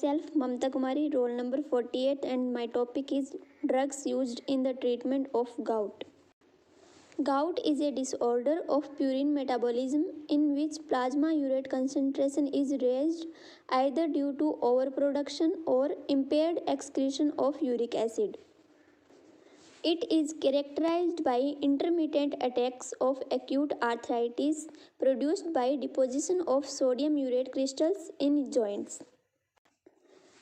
Myself, Mamta Kumari, roll number 48, and my topic is drugs used in the treatment of gout. Gout is a disorder of purine metabolism in which plasma urate concentration is raised either due to overproduction or impaired excretion of uric acid. It is characterized by intermittent attacks of acute arthritis produced by deposition of sodium urate crystals in joints.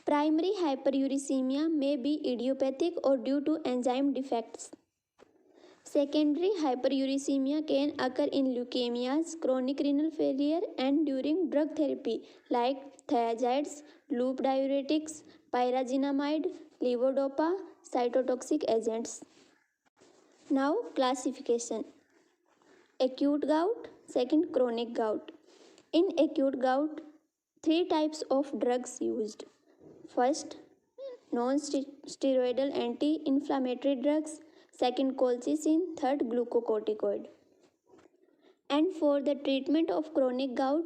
Primary hyperuricemia may be idiopathic or due to enzyme defects. Secondary hyperuricemia can occur in leukemias, chronic renal failure, and during drug therapy like thiazides, loop diuretics, pyrazinamide, levodopa, cytotoxic agents. Now, classification. Acute gout, second chronic gout. In acute gout, three types of drugs used. First, non-steroidal anti-inflammatory drugs. Second, colchicine. Third, glucocorticoid. And for the treatment of chronic gout,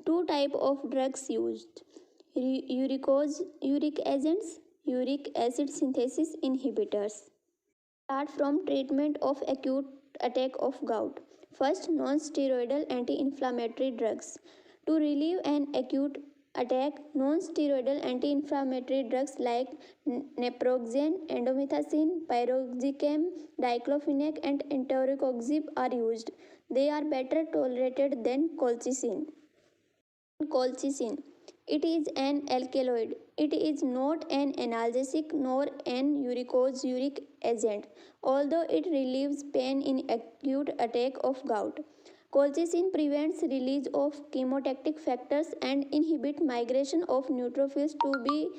two types of drugs used. Uric agents, uric acid synthesis inhibitors. Start from treatment of acute attack of gout. First, non-steroidal anti-inflammatory drugs. To relieve an acute attack, non-steroidal anti-inflammatory drugs like naproxen, indomethacin, piroxicam, diclofenac, and entericoxib are used. They are better tolerated than colchicine. Colchicine. It is an alkaloid. It is not an analgesic nor an uricose-uric agent, although it relieves pain in acute attack of gout. Colchicine prevents release of chemotactic factors and inhibit migration of neutrophils to the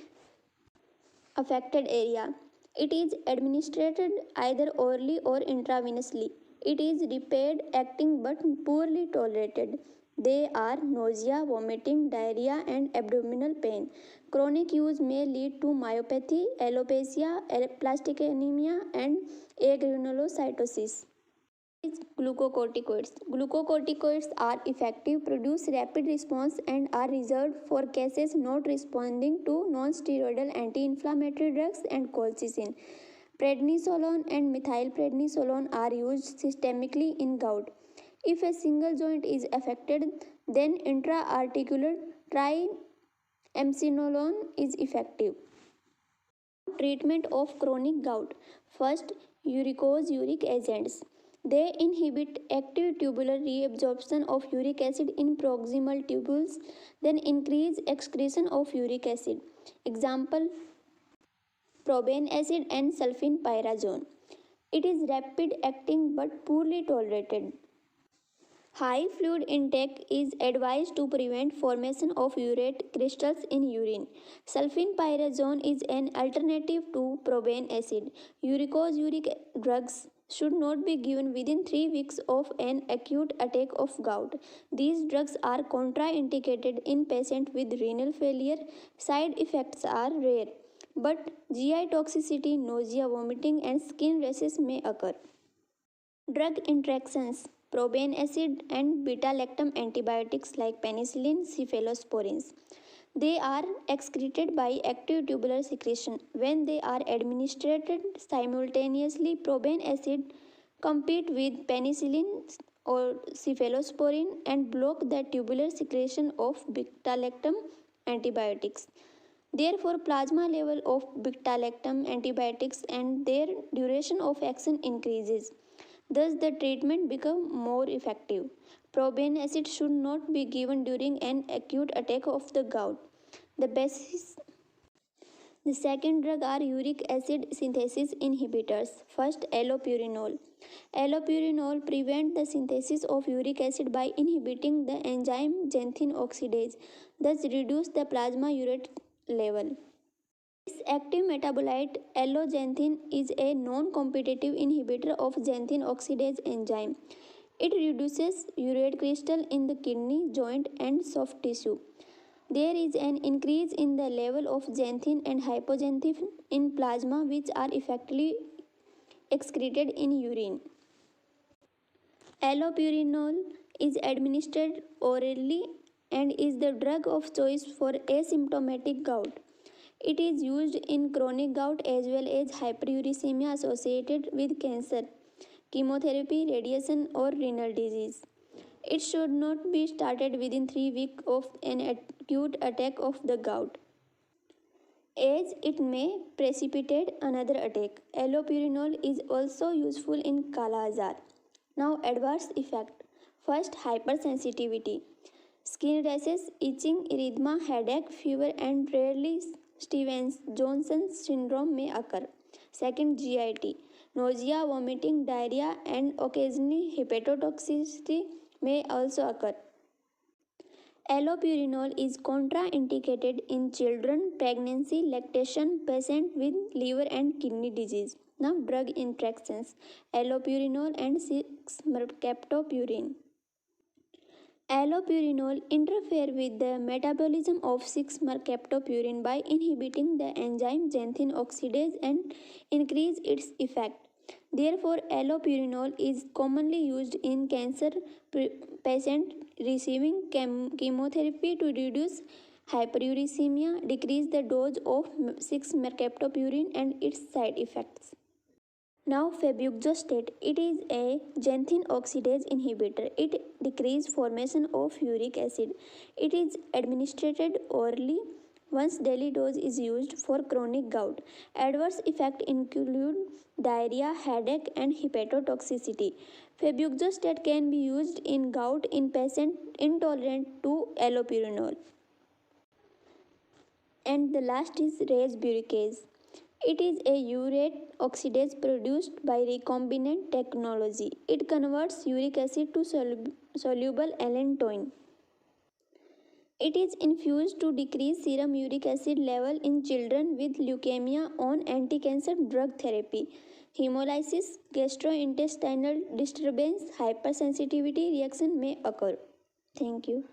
affected area. It is administered either orally or intravenously. It is rapid acting but poorly tolerated. They are nausea, vomiting, diarrhea, and abdominal pain. Chronic use may lead to myopathy, alopecia, aplastic anemia, and agranulocytosis. Glucocorticoids. Glucocorticoids are effective, produce rapid response, and are reserved for cases not responding to non-steroidal anti-inflammatory drugs and colchicine. Prednisolone and methylprednisolone are used systemically in gout. If a single joint is affected, then intra-articular triamcinolone is effective. Treatment of chronic gout. First, uricose-uric agents. They inhibit active tubular reabsorption of uric acid in proximal tubules, then increase excretion of uric acid. Example, probenecid acid and sulfenpyrazone. It is rapid acting but poorly tolerated. High fluid intake is advised to prevent formation of urate crystals in urine. Sulfenpyrazone is an alternative to probenecid acid. Uricose-uric drugs should not be given within 3 weeks of an acute attack of gout. These drugs are contraindicated in patients with renal failure. Side effects are rare, but GI toxicity, nausea, vomiting, and skin rashes may occur. Drug interactions. Probenecid acid and beta-lactam antibiotics like penicillin, cephalosporins. They are excreted by active tubular secretion. When they are administered simultaneously, probenecid acid compete with penicillin or cephalosporin and block the tubular secretion of beta-lactam antibiotics. Therefore, plasma level of beta-lactam antibiotics and their duration of action increases. Thus, the treatment becomes more effective. Probenecid acid should not be given during an acute attack of the gout. The second drug are uric acid synthesis inhibitors. First, allopurinol. Allopurinol prevents the synthesis of uric acid by inhibiting the enzyme xanthine oxidase, thus reduce the plasma urate level. This active metabolite alloxanthine is a non-competitive inhibitor of xanthine oxidase enzyme. It reduces urate crystal in the kidney, joint, and soft tissue. There is an increase in the level of xanthine and hypoxanthine in plasma, which are effectively excreted in urine. Allopurinol is administered orally and is the drug of choice for asymptomatic gout. It is used in chronic gout as well as hyperuricemia associated with cancer, chemotherapy, radiation, or renal disease. It should not be started within 3 weeks of an acute attack of the gout, as it may precipitate another attack. Allopurinol is also useful in Kala Azar. Now, adverse effect. First, hypersensitivity. Skin rashes, itching, erythema, headache, fever, and rarely Stevens-Johnson syndrome may occur. Second, GIT. Nausea, vomiting, diarrhea, and occasionally hepatotoxicity may also occur. Allopurinol is contraindicated in children, pregnancy, lactation, patients with liver and kidney disease. Now, drug interactions. Allopurinol and 6-mercaptopurine. Allopurinol interfere with the metabolism of 6-mercaptopurine by inhibiting the enzyme xanthine oxidase and increase its effect. Therefore, allopurinol is commonly used in cancer patients receiving chemotherapy to reduce hyperuricemia, decrease the dose of 6-mercaptopurine and its side effects. Now, febuxostat, it is a xanthine oxidase inhibitor. It decreases formation of uric acid. It is administered orally. Once daily dose is used for chronic gout. Adverse effects include diarrhea, headache, and hepatotoxicity. Febuxostat can be used in gout in patients intolerant to allopurinol. And the last is rasburicase. It is a urate oxidase produced by recombinant technology. It converts uric acid to soluble allantoin. It is infused to decrease serum uric acid level in children with leukemia on anti-cancer drug therapy. Hemolysis, gastrointestinal disturbance, hypersensitivity reaction may occur. Thank you.